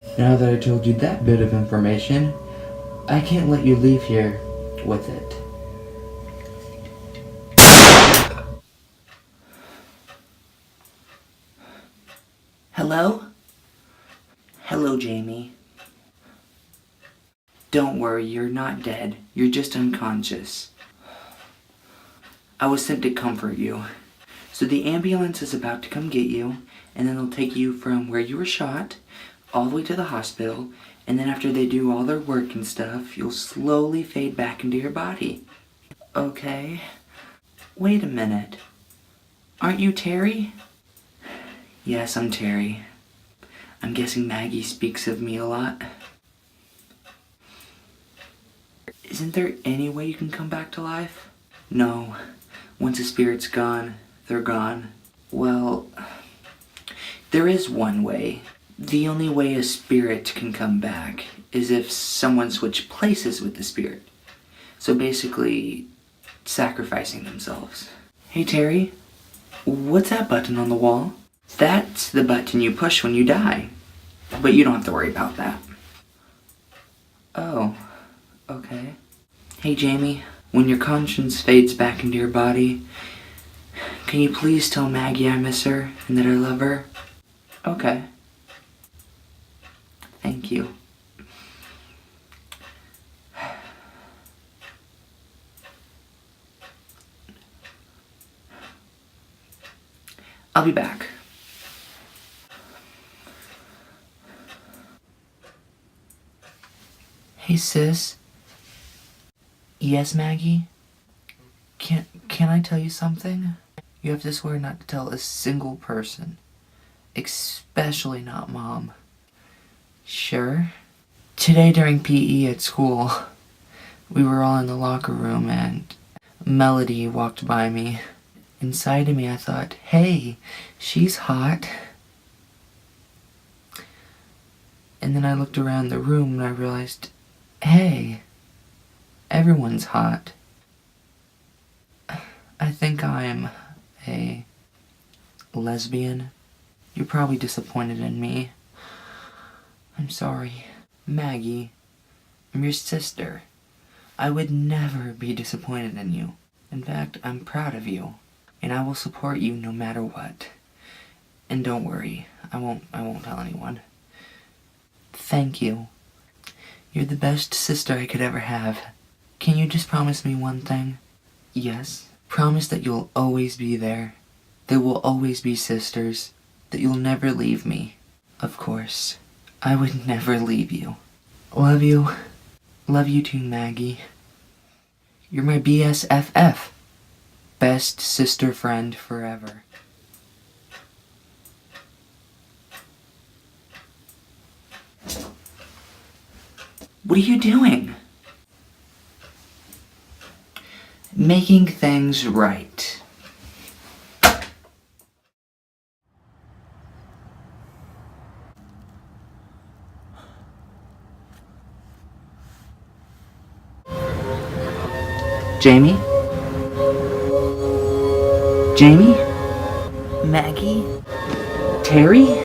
Now that I told you that bit of information, I can't let you leave here with it. Hello? Hello, Jamie. Don't worry, you're not dead. You're just unconscious. I was sent to comfort you. So the ambulance is about to come get you, and then they'll take you from where you were shot all the way to the hospital, and then after they do all their work and stuff, you'll slowly fade back into your body. Okay. Wait a minute. Aren't you Terry? Yes, I'm Terry. I'm guessing Maggie speaks of me a lot. Isn't there any way you can come back to life? No. Once a spirit's gone, they're gone. Well, there is one way. The only way a spirit can come back is if someone switched places with the spirit. So basically, sacrificing themselves. Hey Terry, what's that button on the wall? That's the button you push when you die. But you don't have to worry about that. Oh, okay. Hey Jamie, when your conscience fades back into your body, can you please tell Maggie I miss her and that I love her? Okay. Thank you. I'll be back. Hey sis. Yes, Maggie? Can I tell you something? You have to swear not to tell a single person. Especially not Mom. Sure? Today during PE at school, we were all in the locker room and Melody walked by me. Inside of me I thought, hey, she's hot. And then I looked around the room and I realized, hey, everyone's hot. I think I'm a lesbian. You're probably disappointed in me. I'm sorry. Maggie, I'm your sister. I would never be disappointed in you. In fact, I'm proud of you. And I will support you no matter what. And don't worry, I won't tell anyone. Thank you. You're the best sister I could ever have. Can you just promise me one thing? Yes. Promise that you'll always be there. That we'll always be sisters. That you'll never leave me. Of course. I would never leave you. Love you. Love you too, Maggie. You're my BSFF. Best sister friend forever. What are you doing? Making things right. Jamie? Jamie? Maggie? Terry?